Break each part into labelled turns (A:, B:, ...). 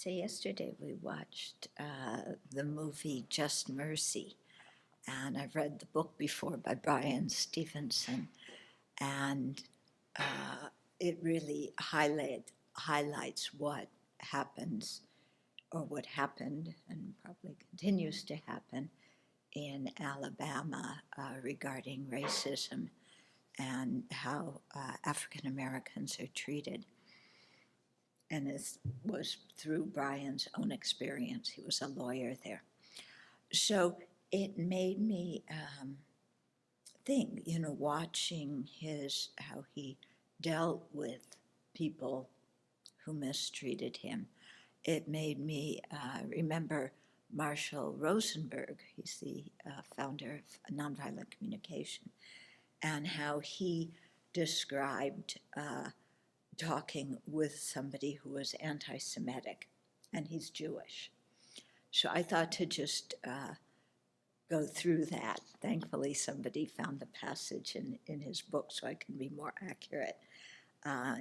A: So yesterday we watched the movie Just Mercy, and I've read the book before by Brian Stevenson, and it really highlights what happens, or what happened, and probably continues to happen in Alabama regarding racism and how African Americans are treated. And this was through Brian's own experience. He was a lawyer there. So it made me think, watching how he dealt with people who mistreated him. It made me remember Marshall Rosenberg. He's the founder of nonviolent communication, and how he described talking with somebody who was anti-Semitic, and he's Jewish. So I thought to just go through that. Thankfully, somebody found the passage in his book so I can be more accurate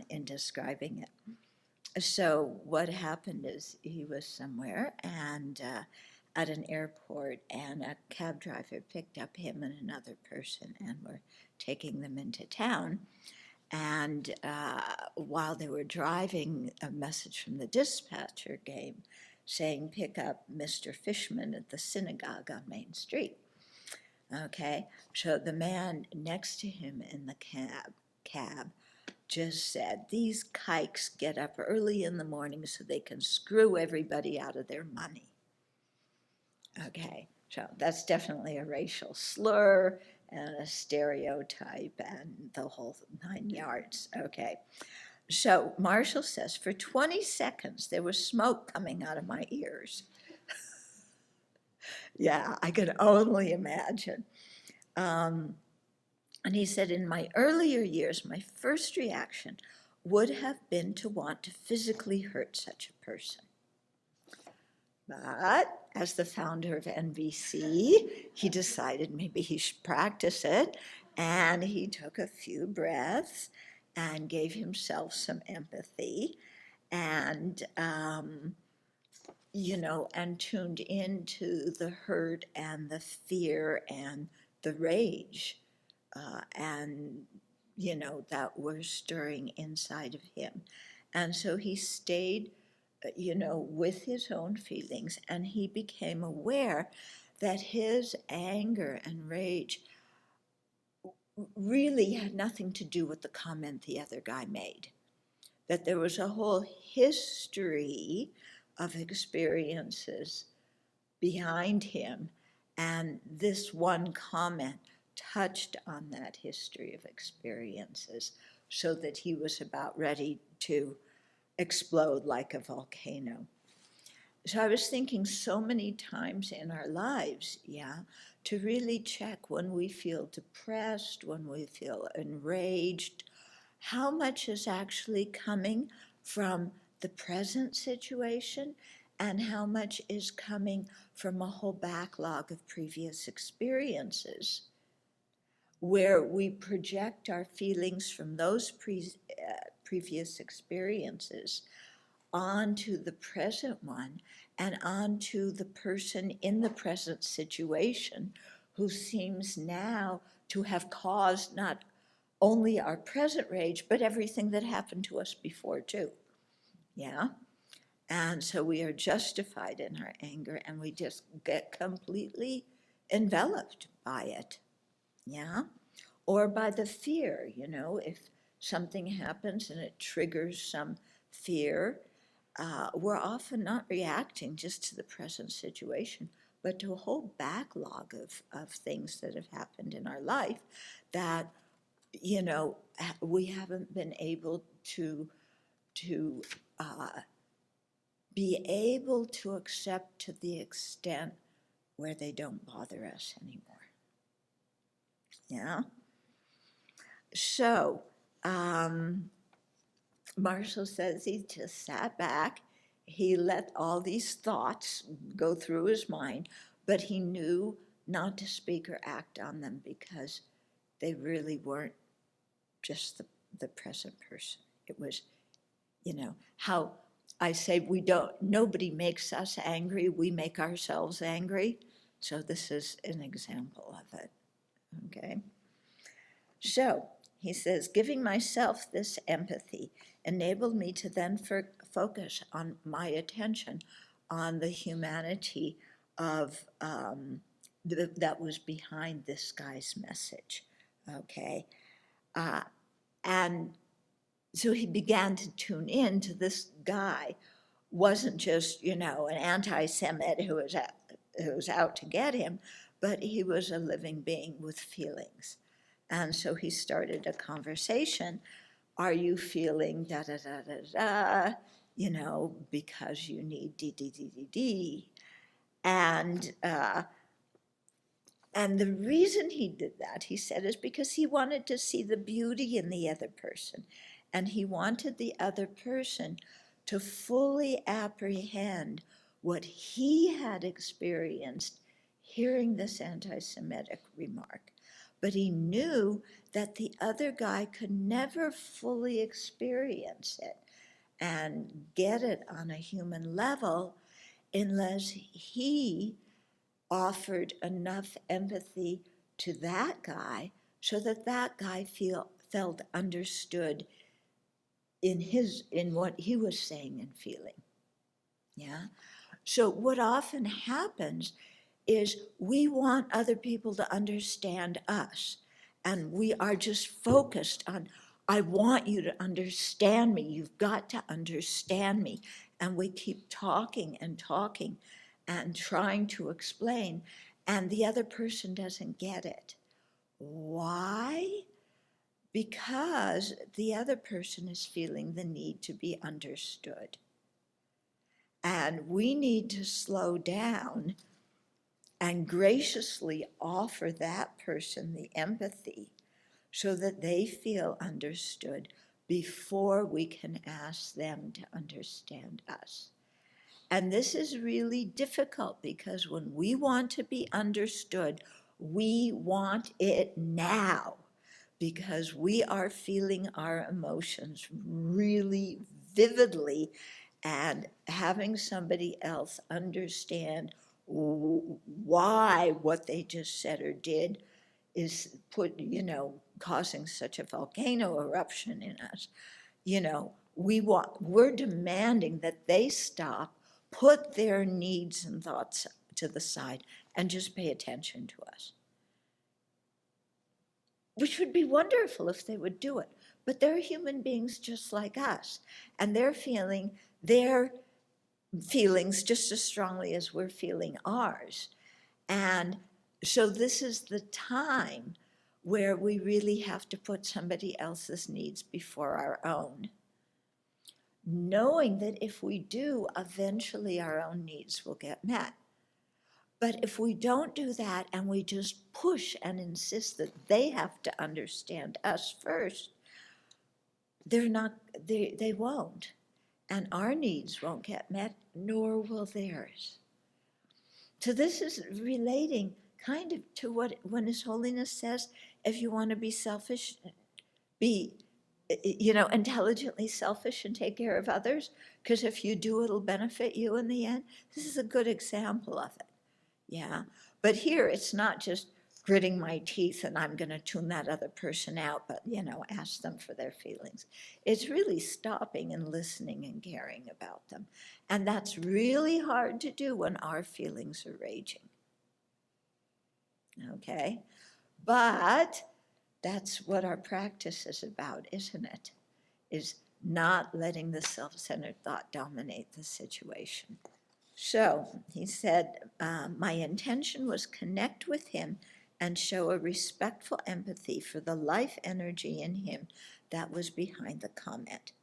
A: in describing it. So what happened is he was somewhere and at an airport, and a cab driver picked up him and another person and were taking them into town. And while they were driving, a message from the dispatcher came saying, "Pick up Mr. Fishman at the synagogue on Main Street." Okay, so the man next to him in the cab just said, "These kikes get up early in the morning so they can screw everybody out of their money." Okay, so that's definitely a racial slur and a stereotype and the whole 9 yards. Okay, so Marshall says, "For 20 seconds there was smoke coming out of my ears." Yeah, I could only imagine. And he said, "In my earlier years, my first reaction would have been to want to physically hurt such a person. But as the founder of NBC, he decided maybe he should practice it, and he took a few breaths and gave himself some empathy and, and tuned into the hurt and the fear and the rage that were stirring inside of him. And so he stayed with his own feelings, and he became aware that his anger and rage really had nothing to do with the comment the other guy made, that there was a whole history of experiences behind him, and this one comment touched on that history of experiences so that he was about ready to explode like a volcano." So I was thinking so many times in our lives, to really check when we feel depressed, when we feel enraged, how much is actually coming from the present situation and how much is coming from a whole backlog of previous experiences, where we project our feelings from those previous experiences onto the present one and onto the person in the present situation who seems now to have caused not only our present rage, but everything that happened to us before too. Yeah? And so we are justified in our anger, and we just get completely enveloped by it. Yeah? Or by the fear, if something happens and it triggers some fear, we're often not reacting just to the present situation, but to a whole backlog of things that have happened in our life that, we haven't been able to be able to accept to the extent where they don't bother us anymore. Yeah? So, Marshall says he just sat back, he let all these thoughts go through his mind, but he knew not to speak or act on them because they really weren't just the present person. It was, how I say nobody makes us angry, we make ourselves angry. So this is an example of it, okay? So he says, giving myself this empathy enabled me to then focus on my attention on the humanity of that was behind this guy's message, okay? And so he began to tune in to this guy, wasn't just, an anti-Semite who was out to get him, but he was a living being with feelings. And so he started a conversation. Are you feeling da da da da da, because you need d d d d d? And the reason he did that, he said, is because he wanted to see the beauty in the other person. And he wanted the other person to fully apprehend what he had experienced hearing this anti-Semitic remark. But he knew that the other guy could never fully experience it and get it on a human level unless he offered enough empathy to that guy so that that guy felt understood in what he was saying and feeling. Yeah. So what often happens is we want other people to understand us, and we are just focused on, I want you to understand me. You've got to understand me. And we keep talking and talking and trying to explain, and the other person doesn't get it. Why? Because the other person is feeling the need to be understood. And we need to slow down and graciously offer that person the empathy so that they feel understood before we can ask them to understand us. And this is really difficult because when we want to be understood, we want it now because we are feeling our emotions really vividly, and having somebody else understand why what they just said or did is causing such a volcano eruption in us. We're demanding that they stop, put their needs and thoughts to the side, and just pay attention to us. Which would be wonderful if they would do it. But they're human beings just like us, and they're feeling their feelings just as strongly as we're feeling ours. And so this is the time where we really have to put somebody else's needs before our own, knowing that if we do, eventually our own needs will get met. But if we don't do that and we just push and insist that they have to understand us first, they won't. And our needs won't get met, nor will theirs. So this is relating kind of to what when His Holiness says, if you want to be selfish, be intelligently selfish and take care of others, because if you do, it'll benefit you in the end. This is a good example of it. Yeah. But here it's not just gritting my teeth and I'm going to tune that other person out, but, ask them for their feelings. It's really stopping and listening and caring about them. And that's really hard to do when our feelings are raging. Okay? But that's what our practice is about, isn't it? Is not letting the self-centered thought dominate the situation. So he said, my intention was connect with him and show a respectful empathy for the life energy in him that was behind the comment.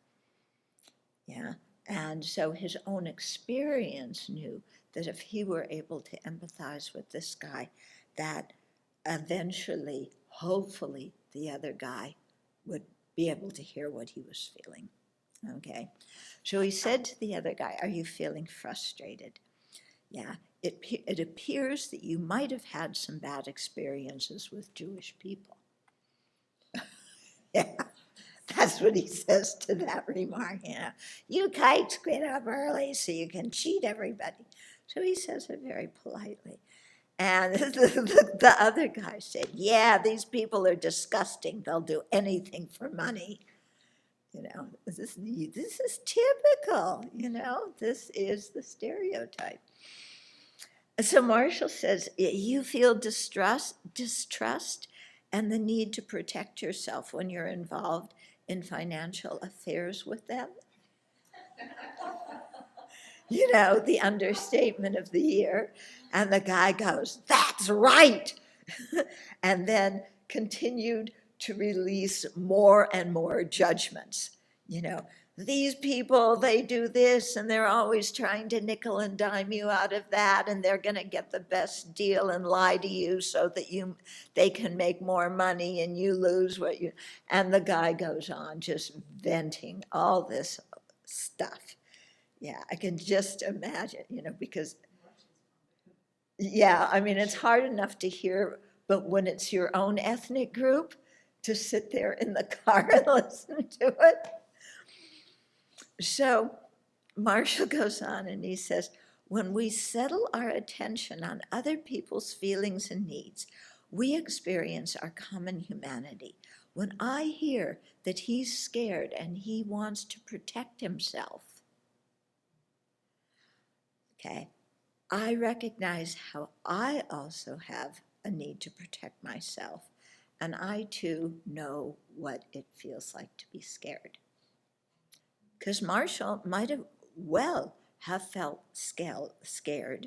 A: Yeah, and so his own experience knew that if he were able to empathize with this guy, that eventually, hopefully, the other guy would be able to hear what he was feeling. Okay, so he said to the other guy, are you feeling frustrated? Yeah, it appears that you might have had some bad experiences with Jewish people. Yeah, that's That's what he says to that remark, you kikes get up early so you can cheat everybody. So he says it very politely. And the other guy said, yeah, these people are disgusting. They'll do anything for money. This is typical, this is the stereotype. So Marshall says, you feel distrust and the need to protect yourself when you're involved in financial affairs with them. The understatement of the year. And the guy goes, that's right. And then continued to release more and more judgments. These people, they do this, and they're always trying to nickel and dime you out of that, and they're going to get the best deal and lie to you so that they can make more money and you lose what you. And the guy goes on just venting all this stuff. Yeah, I can just imagine, because, yeah, I mean, it's hard enough to hear, but when it's your own ethnic group, to sit there in the car and listen to it. So Marshall goes on and he says, when we settle our attention on other people's feelings and needs, we experience our common humanity. When I hear that he's scared and he wants to protect himself, okay, I recognize how I also have a need to protect myself, and I too know what it feels like to be scared. Because Marshall might have felt scared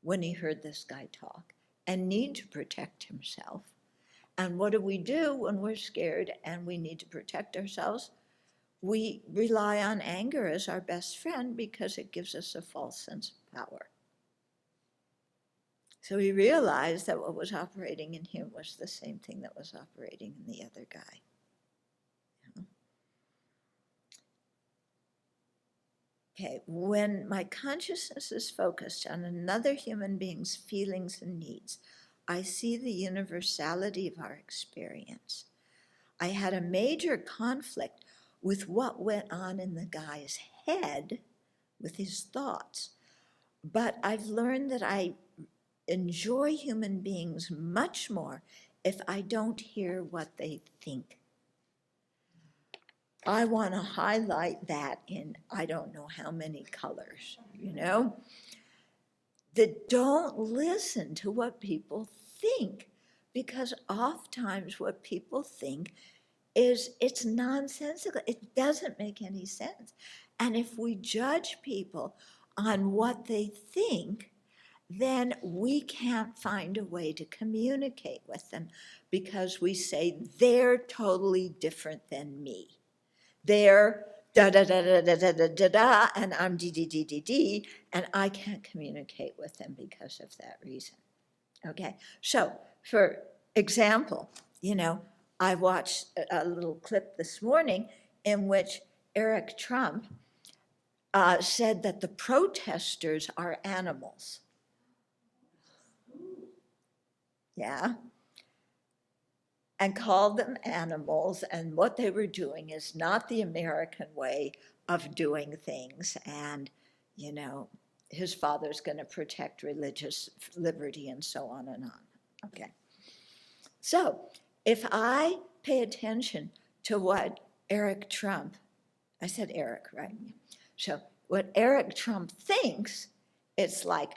A: when he heard this guy talk and need to protect himself. And what do we do when we're scared and we need to protect ourselves? We rely on anger as our best friend because it gives us a false sense of power. So he realized that what was operating in him was the same thing that was operating in the other guy. Okay, when my consciousness is focused on another human being's feelings and needs, I see the universality of our experience. I had a major conflict with what went on in the guy's head with his thoughts, but I've learned that I enjoy human beings much more if I don't hear what they think. I want to highlight that in I don't know how many colors, that don't listen to what people think, because oftentimes what people think it's nonsensical. It doesn't make any sense. And if we judge people on what they think, then we can't find a way to communicate with them because we say they're totally different than me. They're da-da-da-da-da-da-da-da, and I'm d-d-d-d-d, and I can't communicate with them because of that reason. Okay, so for example, I watched a little clip this morning in which Eric Trump said that the protesters are animals. Yeah. And called them animals, and what they were doing is not the American way of doing things. And, his father's going to protect religious liberty and so on and on. Okay. So if I pay attention to what Eric Trump, I said Eric, right? So what Eric Trump thinks, it's like,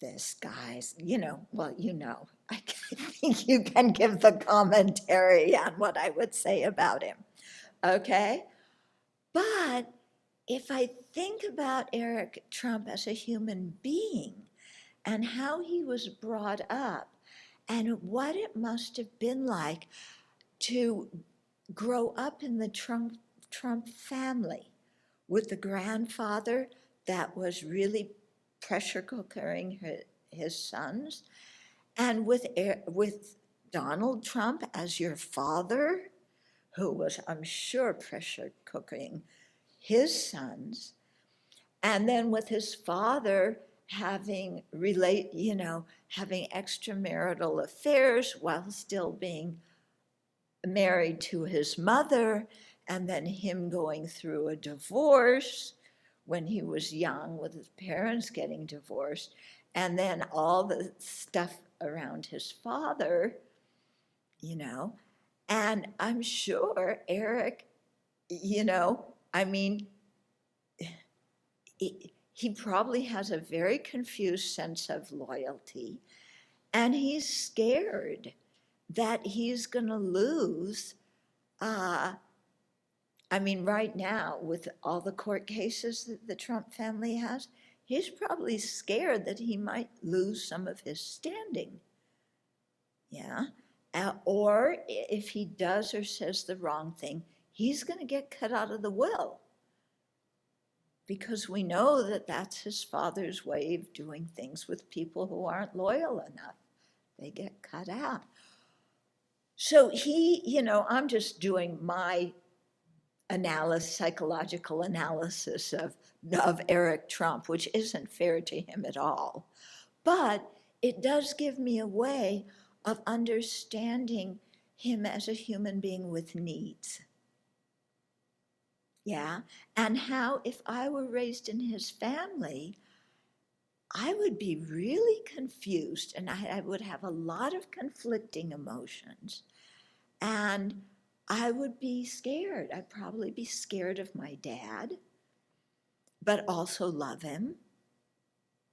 A: this guy's, I think you can give the commentary on what I would say about him, okay? But if I think about Eric Trump as a human being and how he was brought up and what it must have been like to grow up in the Trump family with the grandfather that was really pressure cooking his sons, and with Donald Trump as your father, who was, I'm sure, pressure cooking his sons, and then with his father having extramarital affairs while still being married to his mother, and then him going through a divorce when he was young with his parents getting divorced, and then all the stuff around his father, you know. And I'm sure Eric, you know, I mean, he probably has a very confused sense of loyalty, and he's scared that he's going to lose. I mean, right now, with all the court cases that the Trump family has, he's probably scared that he might lose some of his standing. Yeah. Or if he does or says the wrong thing, he's going to get cut out of the will. Because we know that that's his father's way of doing things with people who aren't loyal enough. They get cut out. So he, you know, I'm just doing my psychological analysis of Eric Trump, which isn't fair to him at all. But it does give me a way of understanding him as a human being with needs. Yeah, and how if I were raised in his family, I would be really confused, and I would have a lot of conflicting emotions, and I would be scared. I'd probably be scared of my dad, but also love him.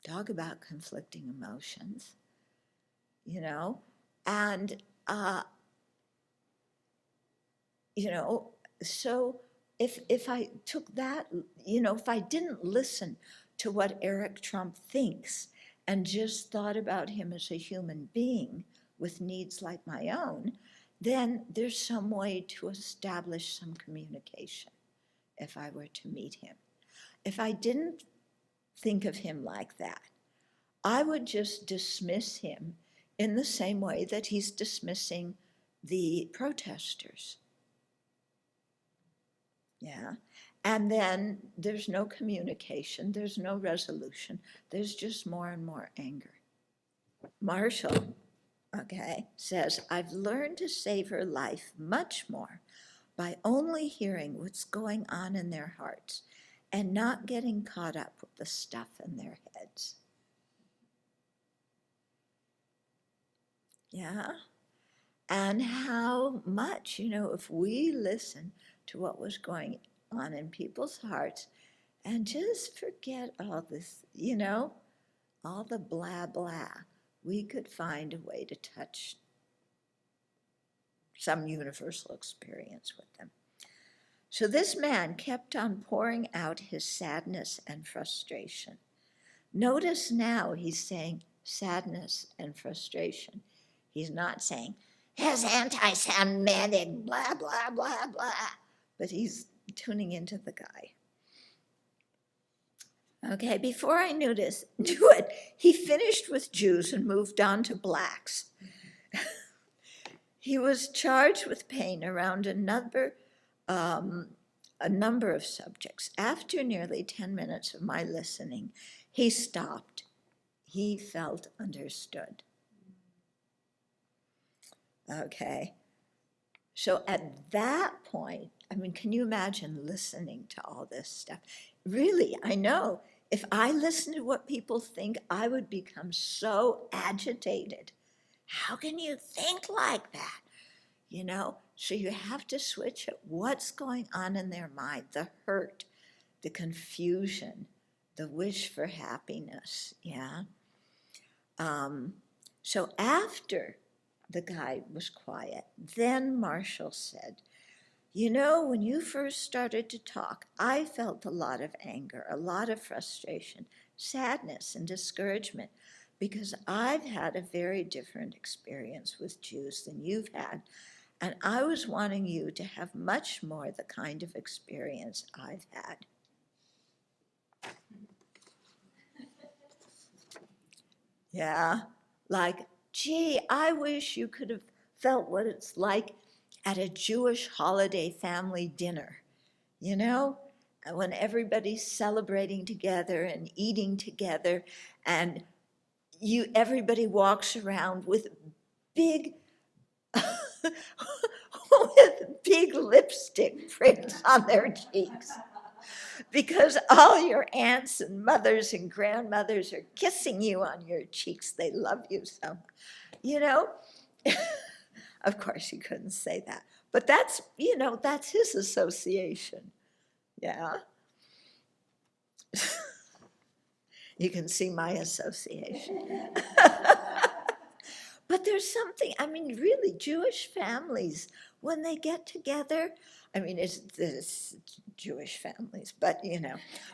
A: Talk about conflicting emotions, you know, and, you know, so if I took that, you know, if I didn't listen to what Eric Trump thinks and just thought about him as a human being with needs like my own, then there's some way to establish some communication if I were to meet him. If I didn't think of him like that, I would just dismiss him in the same way that he's dismissing the protesters. Yeah. And then there's no communication, there's no resolution, there's just more and more anger. Marshall, okay, says, I've learned to savor life much more by only hearing what's going on in their hearts and not getting caught up with the stuff in their heads. Yeah. And how much, you know, if we listen to what was going on in people's hearts and just forget all this, you know, all the blah, blah, we could find a way to touch some universal experience with them. So this man kept on pouring out his sadness and frustration. Notice now he's saying sadness and frustration. He's not saying his anti-Semitic blah, blah, blah, blah, but he's tuning into the guy. Okay, before I knew it, he finished with Jews and moved on to blacks. He was charged with pain around a number of subjects. After nearly 10 minutes of my listening, he stopped. He felt understood. Okay, so at that point, I mean, can you imagine listening to all this stuff? Really, I know, if I listened to what people think, I would become so agitated. How can you think like that? You know, so you have to switch at what's going on in their mind, the hurt, the confusion, the wish for happiness, yeah? So after the guy was quiet, then Marshall said, you know, when you first started to talk, I felt a lot of anger, a lot of frustration, sadness, and discouragement, because I've had a very different experience with Jews than you've had, and I was wanting you to have much more the kind of experience I've had. Yeah, like, gee, I wish you could have felt what it's like at a Jewish holiday family dinner, you know, when everybody's celebrating together and eating together, and everybody walks around with big with big lipstick prints on their cheeks. Because all your aunts and mothers and grandmothers are kissing you on your cheeks. They love you so much. You know, of course he couldn't say that, but that's, that's his association. Yeah. You can see my association. But there's something, really, Jewish families, when they get together, there's Jewish families, but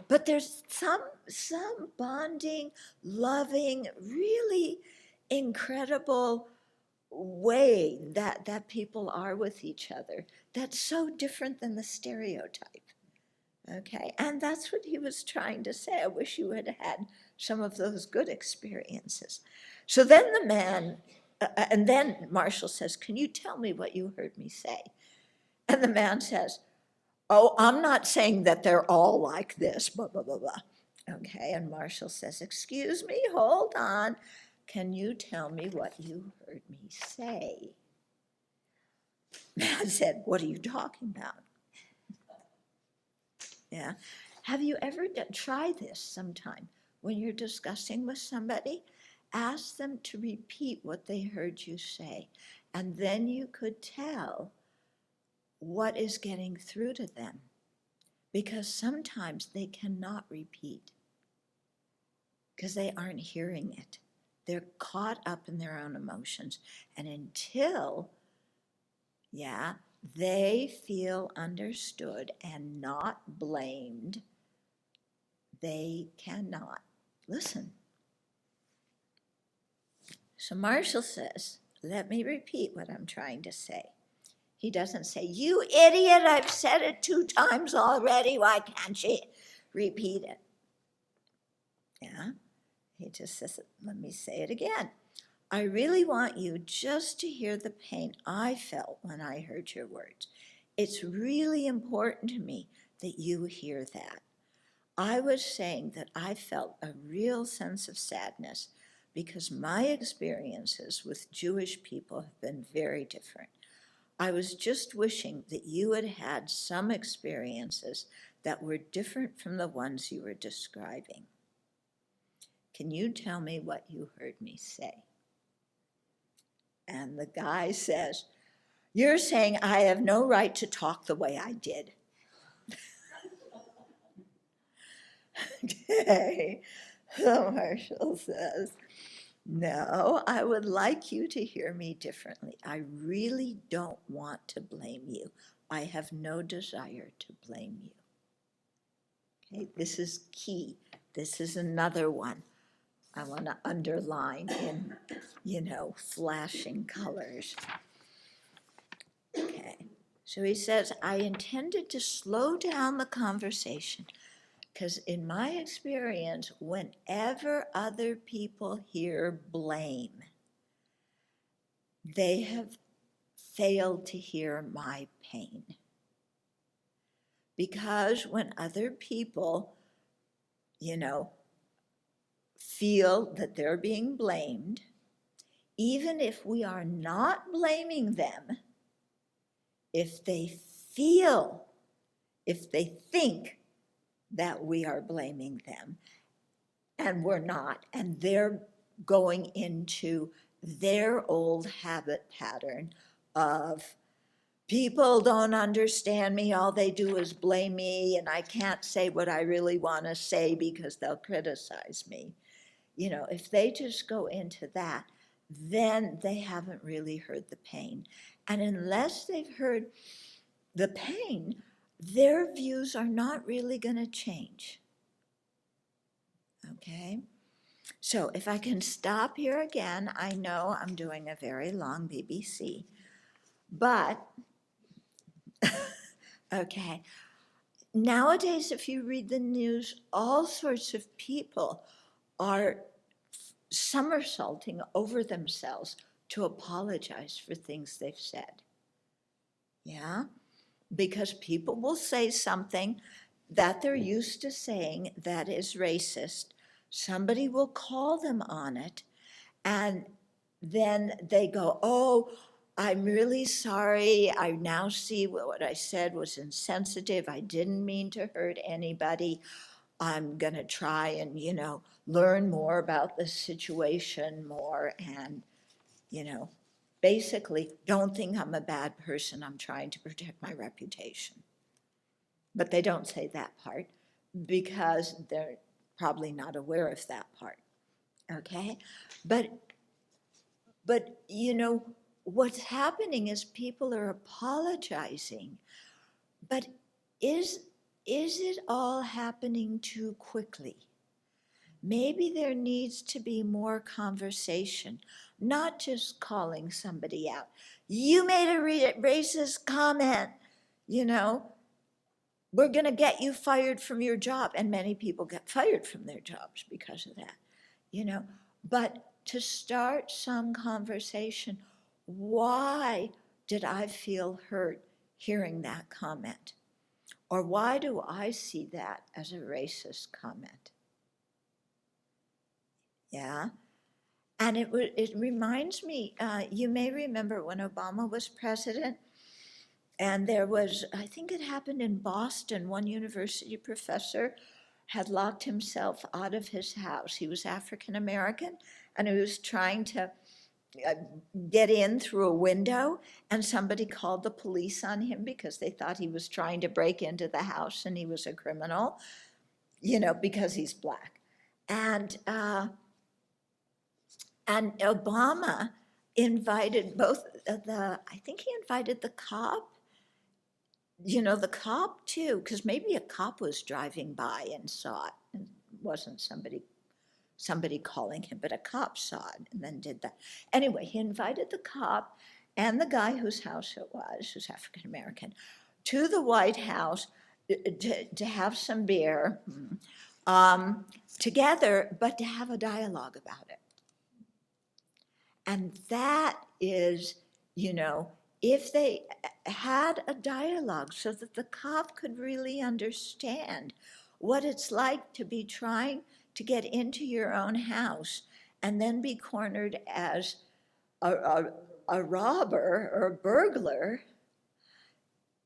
A: but there's some bonding, loving, really incredible way that people are with each other that's so different than the stereotype. Okay, and that's what he was trying to say. I wish you had had some of those good experiences. So then the man, and then Marshall says, "Can you tell me what you heard me say?" And the man says, "Oh, I'm not saying that they're all like this, blah, blah, blah, blah." Okay, and Marshall says, "Excuse me, hold on. Can you tell me what you heard me say?" Man said, "What are you talking about?" Yeah. Have you ever tried this sometime when you're discussing with somebody? Ask them to repeat what they heard you say, and then you could tell what is getting through to them, because sometimes they cannot repeat because they aren't hearing it. They're caught up in their own emotions, and until, they feel understood and not blamed, they cannot listen. So Marshall says, "Let me repeat what I'm trying to say." He doesn't say, "You idiot, I've said it 2 times already. Why can't you repeat it?" Yeah, he just says, "Let me say it again. I really want you just to hear the pain I felt when I heard your words. It's really important to me that you hear that. I was saying that I felt a real sense of sadness because my experiences with Jewish people have been very different. I was just wishing that you had had some experiences that were different from the ones you were describing. Can you tell me what you heard me say?" And the guy says, "You're saying I have no right to talk the way I did." Okay, so Marshall says, "No, I would like you to hear me differently. I really don't want to blame you. I have no desire to blame you." Okay, this is key. This is another one I want to underline in, flashing colors. Okay, so he says, "I intended to slow down the conversation because in my experience, whenever other people hear blame, they have failed to hear my pain. Because when other people, feel that they're being blamed, even if we are not blaming them, if they think that we are blaming them, and we're not, and they're going into their old habit pattern of, people don't understand me, all they do is blame me, and I can't say what I really want to say because they'll criticize me. If they just go into that, then they haven't really heard the pain. And unless they've heard the pain, their views are not really going to change. Okay? So if I can stop here again, I know I'm doing a very long BBC, but, okay, nowadays if you read the news, all sorts of people are somersaulting over themselves to apologize for things they've said. Yeah? Because people will say something that they're used to saying that is racist. Somebody will call them on it, and then they go, "Oh, I'm really sorry. I now see what I said was insensitive. I didn't mean to hurt anybody. I'm going to try and, learn more about the situation more and, basically don't think I'm a bad person. I'm trying to protect my reputation. But they don't say that part because they're probably not aware of that part. Okay? But what's happening is people are apologizing, but is it all happening too quickly? Maybe there needs to be more conversation, not just calling somebody out. You made a racist comment, we're going to get you fired from your job. And many people get fired from their jobs because of that, But to start some conversation, why did I feel hurt hearing that comment? Or why do I see that as a racist comment? Yeah. And it reminds me, you may remember when Obama was president, and there was, I think it happened in Boston, one university professor had locked himself out of his house. He was African American, and he was trying to get in through a window, and somebody called the police on him because they thought he was trying to break into the house and he was a criminal, because he's Black. And Obama invited I think he invited the cop, the cop too, because maybe a cop was driving by and saw it, and it wasn't somebody calling him, but a cop saw it and then did that. Anyway, he invited the cop and the guy whose house it was, who's African American, to the White House to have some beer together, but to have a dialogue about it. And that is, if they had a dialogue so that the cop could really understand what it's like to be trying to get into your own house and then be cornered as a robber or a burglar,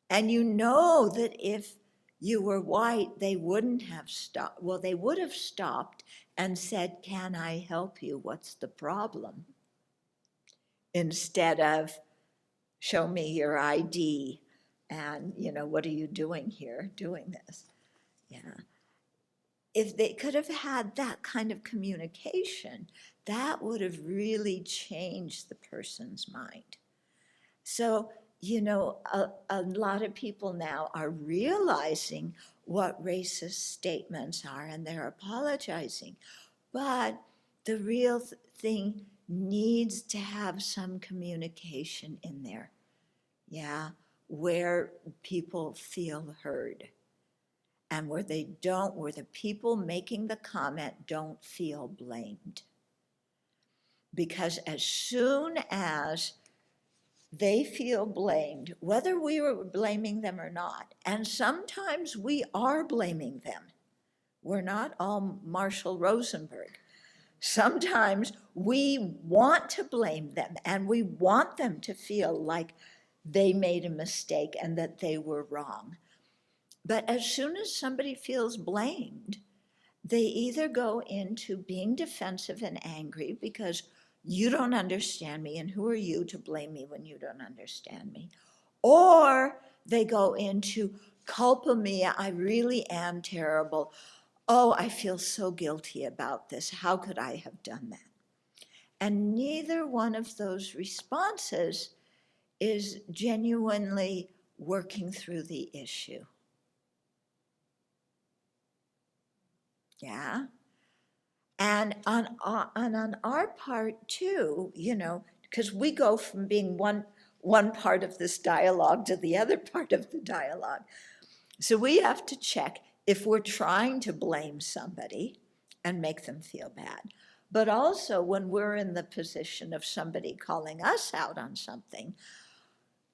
A: and that if you were white, they wouldn't have stopped. Well, they would have stopped and said, "Can I help you? What's the problem?" Instead of, "Show me your ID, and, what are you doing here doing this?" Yeah. If they could have had that kind of communication, that would have really changed the person's mind. So, a lot of people now are realizing what racist statements are, and they're apologizing. But the real thing needs to have some communication in there, where people feel heard, and where the people making the comment don't feel blamed. Because as soon as they feel blamed, whether we were blaming them or not, and sometimes we are blaming them. We're not all Marshall Rosenberg. Sometimes we want to blame them, and we want them to feel like they made a mistake and that they were wrong. But as soon as somebody feels blamed, they either go into being defensive and angry because you don't understand me, and who are you to blame me when you don't understand me? Or they go into culpa mea, I really am terrible. Oh, I feel so guilty about this. How could I have done that? And neither one of those responses is genuinely working through the issue. Yeah? And on our part too, because we go from being one part of this dialogue to the other part of the dialogue. So we have to check if we're trying to blame somebody and make them feel bad. But also when we're in the position of somebody calling us out on something,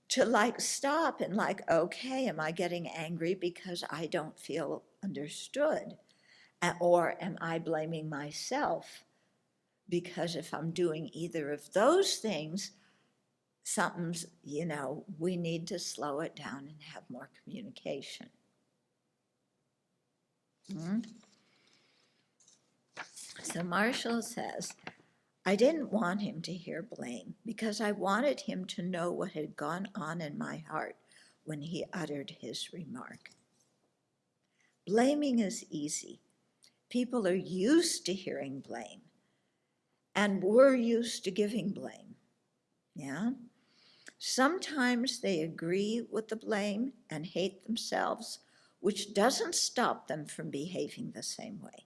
A: to stop and okay, am I getting angry because I don't feel understood? Or am I blaming myself? Because if I'm doing either of those things, something's, we need to slow it down and have more communication. So Marshall says, I didn't want him to hear blame because I wanted him to know what had gone on in my heart when he uttered his remark. Blaming is easy. People are used to hearing blame, and we're used to giving blame. Yeah? Sometimes they agree with the blame and hate themselves, which doesn't stop them from behaving the same way.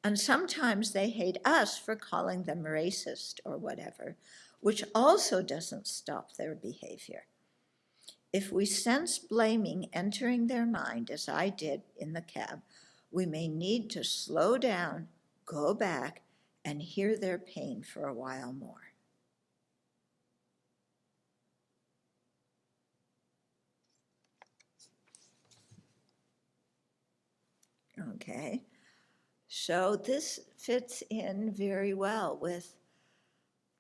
A: And sometimes they hate us for calling them racist or whatever, which also doesn't stop their behavior. If we sense blaming entering their mind, as I did in the cab, we may need to slow down, go back, and hear their pain for a while more. Okay, so this fits in very well with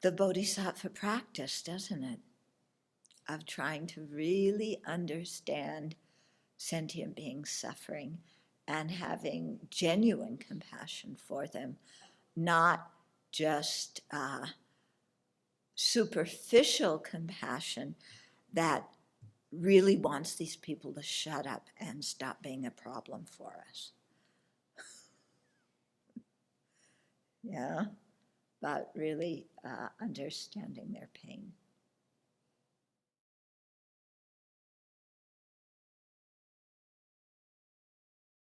A: the Bodhisattva practice, doesn't it? Of trying to really understand sentient beings suffering and having genuine compassion for them, not just superficial compassion that really wants these people to shut up and stop being a problem for us. Yeah, but really understanding their pain.